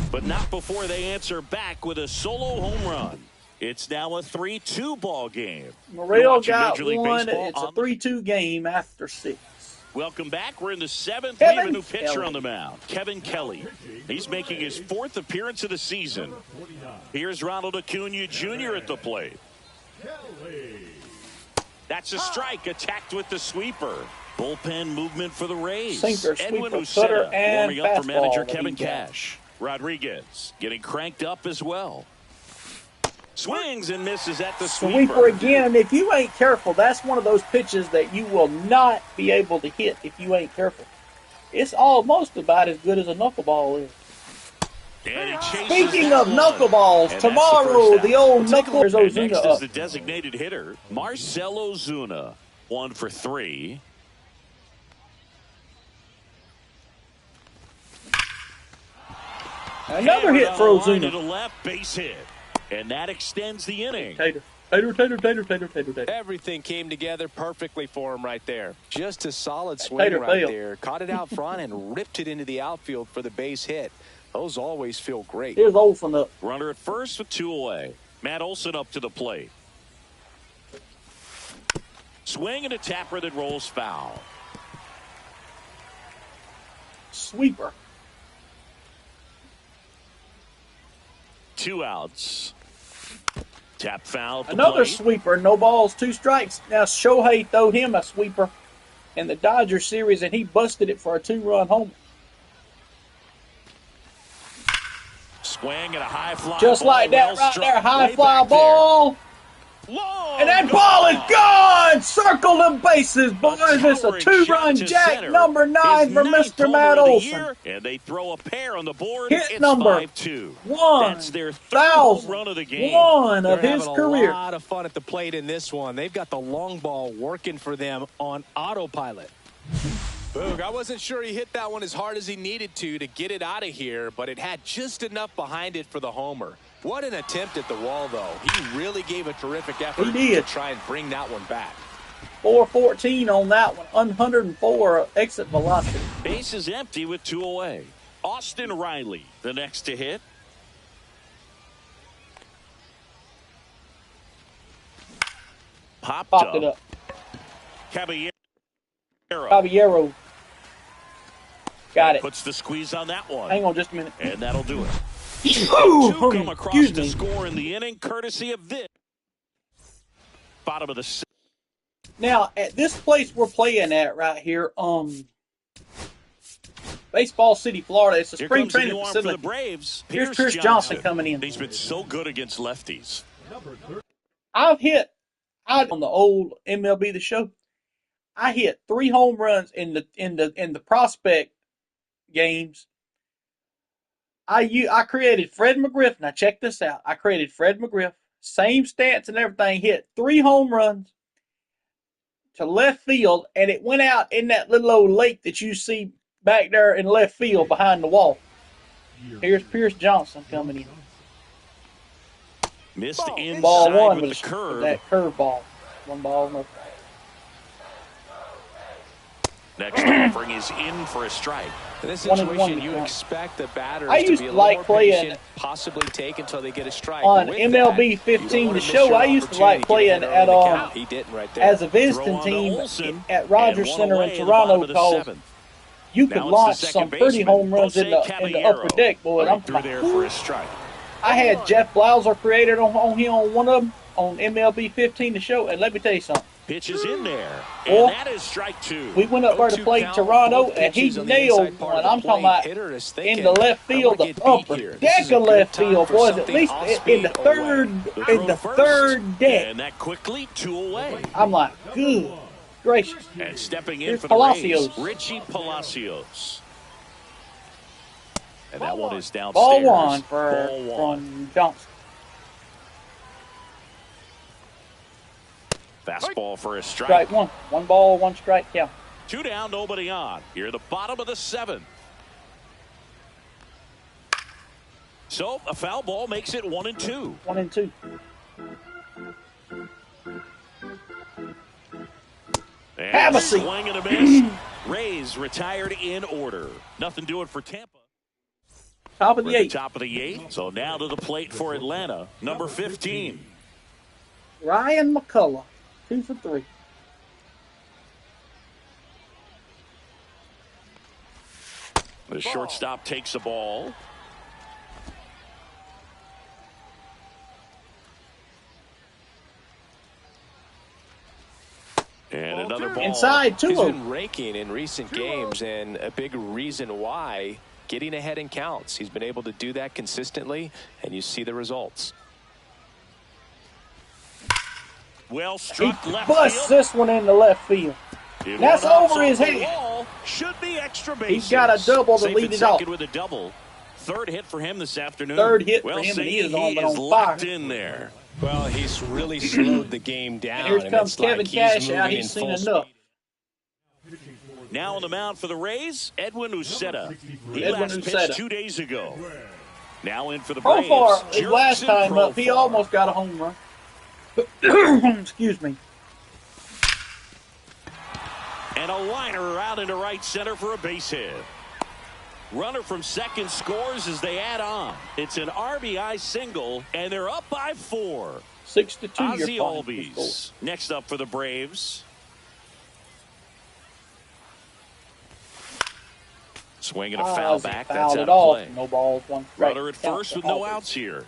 But not before they answer back with a solo home run. It's now a 3-2 ball game. Morrell got Major League one. Baseball It's a on 3-2 game after 6. Welcome back. We're in the 7th. We have a new pitcher Kelly on the mound, Kevin Kelly. He's making his 4th appearance of the season. Here's Ronald Acuna Jr. at the plate. That's a strike, attacked with the sweeper. Bullpen movement for the Rays. Sinker, Edwin sweeper, cutter, Uceta and warming up for manager fastball. Kevin Cash. Rodriguez getting cranked up as well. Swings and misses at the Sweeper again. If you ain't careful, that's one of those pitches that you will not be able to hit if you ain't careful. It's almost about as good as a knuckleball is. Speaking of knuckleballs, tomorrow the old knuckles Ozuna next up. is the designated hitter, Marcell Ozuna, 1 for 3. Another hit for Ozuna. To the left, base hit. And that extends the inning. Tater. Everything came together perfectly for him right there. Just a solid swing Tater right failed. there. Caught it out front and ripped it into the outfield for the base hit. Those always feel great. Here's Olsen up. Runner at first with 2 away. Matt Olson up to the plate. Swing and a tapper that rolls foul. Sweeper. 2 outs. Tap foul. Another sweeper. No balls, 2 strikes. Now Shohei throwed him a sweeper in the Dodgers series, and he busted it for a 2-run homer. Swing and a high fly. Just like that right there. High fly ball. Long And that ball is gone! Circle the bases, boys. It's a 2-run jack, number 9 for Mr. Matt Olson. And they throw a pair on the board. Hit it's number 5-2. 1,000 That's their 3rd home run of the game. One of They're his having career. a lot of fun at the plate in this one. They've got the long ball working for them on autopilot. Boog, I wasn't sure he hit that one as hard as he needed to get it out of here, but it had just enough behind it for the homer. What an attempt at the wall, though. He really gave a terrific effort to try and bring that one back. 414 on that one. 104 exit velocity. Base is empty with 2 away. Austin Riley, the next to hit. Popped it up. Caballero. Got it. Puts the squeeze on that one. Hang on just a minute. And that'll do it. Ooh, 2 come across to score in the inning, courtesy of this. Bottom of the 6th. Now, at this place we're playing at right here, Baseball City, Florida, it's a spring training facility. For the Braves. Here's Chris Johnson coming in. He's been so good against lefties. I've hit on the old MLB The Show. I hit 3 home runs in the prospect games. I created Fred McGriff. Now check this out. I created Fred McGriff. Same stats and everything. Hit 3 home runs to left field, and it went out in that little old lake that you see back there in left field behind the wall. Here's Pierce Johnson coming in. Missed inside Ball one with was the curve. that curve ball. 1 ball, no strike. Next offering is in for a strike. In this situation, you expect the batters I to used be a to little like more playing patient, possibly take until they get a strike. on With MLB that, 15 The The Show. I used to like playing at he didn't right there. as a visiting team at Rogers Center in Toronto because you could launch some pretty home runs in the upper deck, boy. I'm through there for a strike. I had Jeff Blauser created on here on one of them on MLB 15 The Show, and let me tell you something. Pitches in there, Well, and that is strike 2. We went up there to play Toronto, and he nailed one. I'm talking about in the left field, the upper deck of left field, boys. At least in the third deck. And that quickly 2 away. I'm like, good gracious. And stepping in Here's for the Palacios. Rays, Richie Palacios. And that one is downstairs. Ball one Ball one. from Johnson. Fastball for a strike. Strike one. 1 ball, 1 strike. Yeah. 2 down, nobody on. Here at the bottom of the 7th. So a foul ball makes it 1-2. 1-2. And Have a seat. swing and a miss. Rays retired in order. Nothing doing for Tampa. Top of the 8th. Top of the 8th. So now to the plate for Atlanta, number 15. Ryan McCullough. 2 for 3. The shortstop takes the ball. And another ball. Inside, 2. He's been raking in recent games, and a big reason why, getting ahead in counts. He's been able to do that consistently, and you see the results. Well struck He left busts field. this one in the left field. That's over his head. Wall. Should be extra bases. He's got a double to Safe lead and it off. second with a double. 3rd hit for him this afternoon. 3rd hit well, for him, and he is he on locked fire. in there. Well, he's really slowed the game down. Here comes Kevin Cash out. He's seen enough. Now on the mound for the Rays, Edwin Uceta. He Edwin last Uceta. pitched 2 days ago. Now in for the Braves. Profar, his last Jurickson time up, he Profar. almost got a home run. Excuse me. And a liner out into right center for a base hit. Runner from second scores as they add on. It's an RBI single, and they're up by 4. 6-2. Ozzie You're Albies next up for the Braves. Swinging a foul back. That's Fouled out it of off. play. No balls, 1 strike. Runner at Count first to with no Albies. outs here.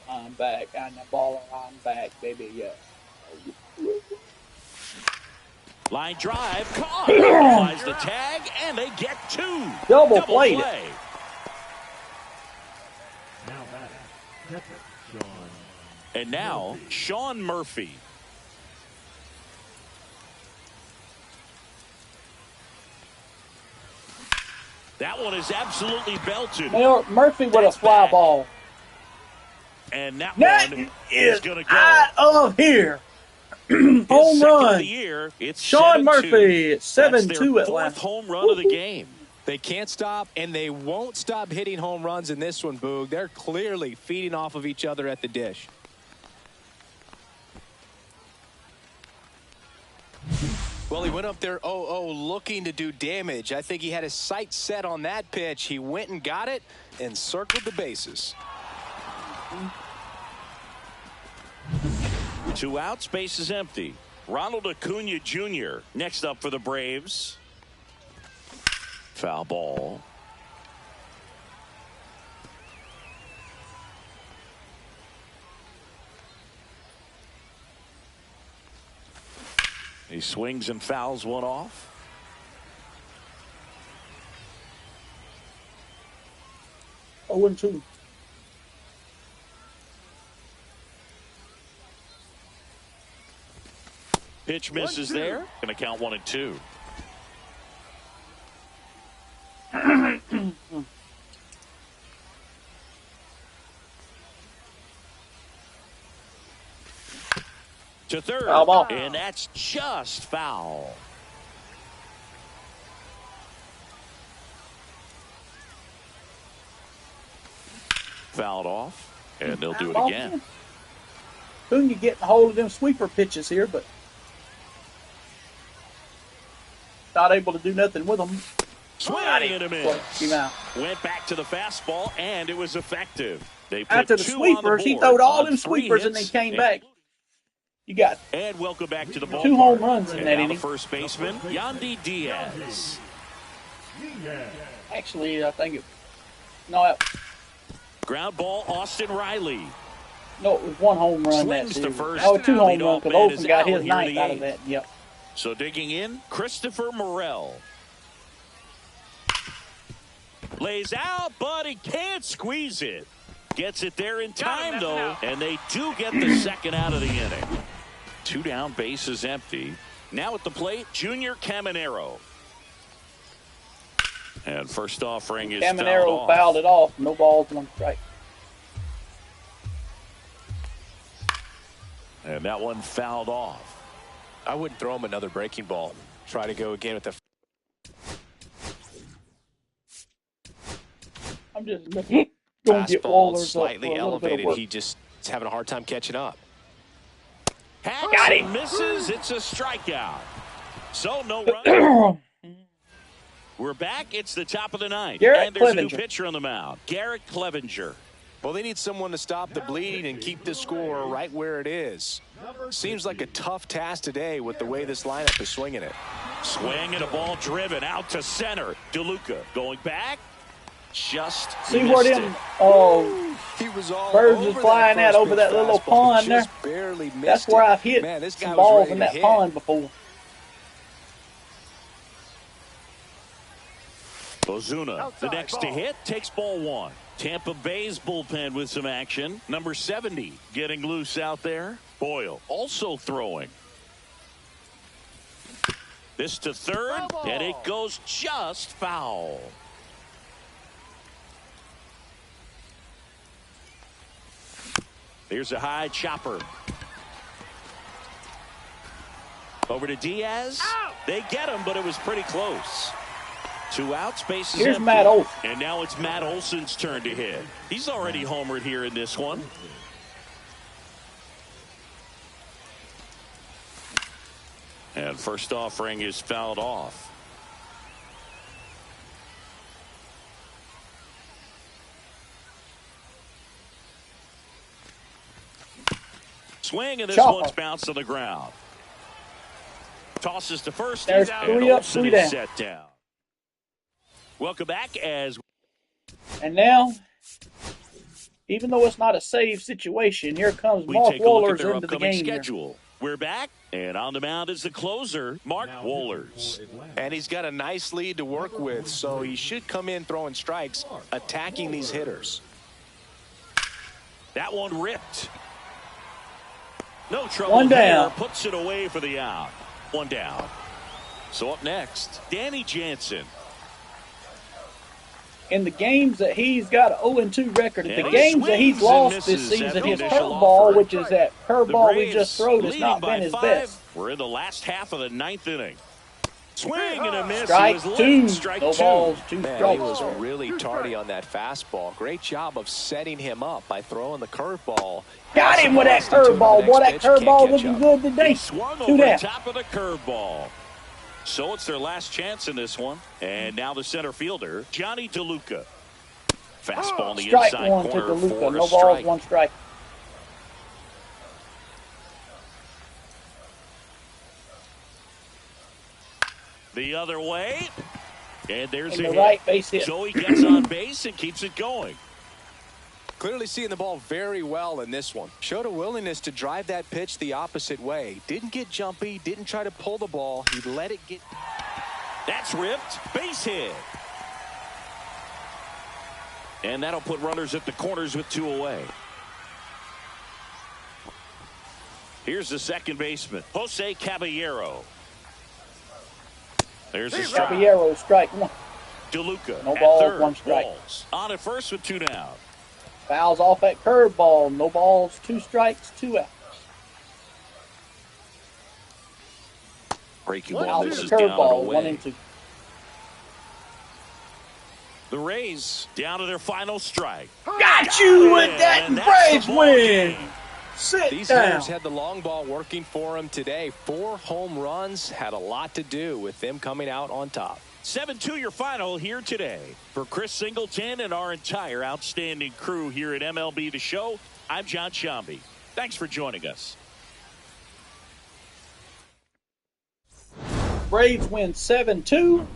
I'm back. I'm the baller. I'm back, baby. Yeah. Line drive, caught. Applies the tag, and they get 2. Double played play. Now batting, catcher, Sean. And now, Sean Murphy. That one is absolutely belted. Murphy with That's a fly back. ball. And that That one is going to go. out of here. His Home second of run. the year. It's Sean 7-2. Murphy. It's That's 7-2 their Atlanta. 4th home run of the game. They can't stop, and they won't stop hitting home runs in this one, Boog. They're clearly feeding off of each other at the dish. Well, he went up there 0-0 looking to do damage. I think he had his sights set on that pitch. He went and got it and circled the bases. 2 outs, base is empty. Ronald Acuna Jr. next up for the Braves. Foul ball. He swings and fouls one off. Oh, and 2. Pitch misses there. Going to count 1-2. to third. Foul ball. And that's just foul. Fouled off, and they'll do it again. Couldn't you get a hold of them sweeper pitches here, but not able to do nothing with them. Swing and a miss. Out. Went back to the fastball, and it was effective. They put after the sweepers, he throwed all them sweepers, and they came back. You got and welcome back to the ballpark. 2 home runs in and that now inning. The first baseman, Yandy Diaz. Actually, I think it. No, Ground ball, Austin Riley. No, it was 1 home run. Slings that the first. Oh, 2 home runs because Olsen got his Allen 9th out of that. Yep. So digging in, Christopher Morel. Lays out, but he can't squeeze it. Gets it there in time, though, and they do get the second out of the inning. 2 down, bases empty. Now at the plate, Junior Caminero. And first offering is Caminero fouled it off. No balls, 1 strike. And that one fouled off. I wouldn't throw him another breaking ball. Try to go again with the. I'm just going to get Wallers slightly elevated. He just is having a hard time catching up. Got him. Misses. It's a strikeout. So no run. We're back. It's the top of the 9th. And there's a new pitcher on the mound. Garrett Clevenger. Well, they need someone to stop the bleed and keep the score right where it is. Seems like a tough task today with the way this lineup is swinging it. Swing and a ball driven out to center. DeLuca going back. Just see where them birds is flying out over that little pond there. That's where I've hit some balls in that pond before. Ozuna, the next to hit, takes ball 1. Tampa Bay's bullpen with some action. Number 70 getting loose out there. Boyle also throwing. This to third, and it goes just foul. Here's a high chopper. Over to Diaz. They get him, but it was pretty close. 2 outs, bases Here's empty. Matt Olson. And now it's Matt Olson's turn to hit. He's already homered here in this one. And first offering is fouled off. Swing, and this one's bounced on the ground. Tosses to first. There's and 3 up, Olsen 3 down. is set down. Welcome back as. And now, even though it's not a save situation, here comes we Mark take a look at Wohlers their into the upcoming game. schedule. Here. We're back, and on the mound is the closer, Mark Wohlers. And he's got a nice lead to work with, so he should come in throwing strikes, attacking these hitters. That one ripped. No trouble. 1 down. Puts it away for the out. 1 down. So up next, Danny Jansen. In the games that he's got an 0-2 record, And the games that he's lost this misses season, at his the initial curveball, offer. which is that curveball we just thrown, has leading not by been his 5. best. We're in the last half of the 9th inning. Swing and a miss. Strike It was 2. late. Strike No 2. balls, 2 Man, strikes. he was really tardy on that fastball. Great job of setting him up by throwing the curveball. Got him with that curveball. Boy, that curveball looking good today. He swung 2 over down. top of the curveball. So it's their last chance in this one. And now the center fielder, Johnny DeLuca. Fastball in the Strike inside 1 to corner DeLuca. for No a balls, strike. 1 strike. The other way. And there's In a the hit. right base hit. So he gets on base and keeps it going. Clearly seeing the ball very well in this one. Showed a willingness to drive that pitch the opposite way. Didn't get jumpy, didn't try to pull the ball. He let it get. That's ripped. Base hit. And that'll put runners at the corners with 2 away. Here's the second baseman, Jose Caballero. There's a strike. Caballero, strike 1. DeLuca No at balls, third. 1 strike. Balls. On at first with 2 down. Fouls off that curveball. No balls, 2 strikes, 2 outs. Breaking One, ball two. misses down and Curveball, 1 away. and 2. The Rays down to their final strike. Got you with Yeah, that, and and that's the Braves ball win. game. Sit These down. hitters had the long ball working for them today. 4 home runs had a lot to do with them coming out on top. 7-2 your final here today. For Chris Singleton and our entire outstanding crew here at MLB The Show, I'm John Shambi. Thanks for joining us. Braves win 7-2.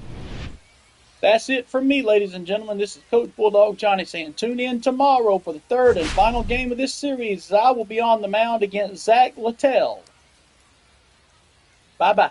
That's it from me, ladies and gentlemen. This is Coach Bulldog Johnny saying tune in tomorrow for the third and final game of this series. I will be on the mound against Zach Littell. Bye-bye.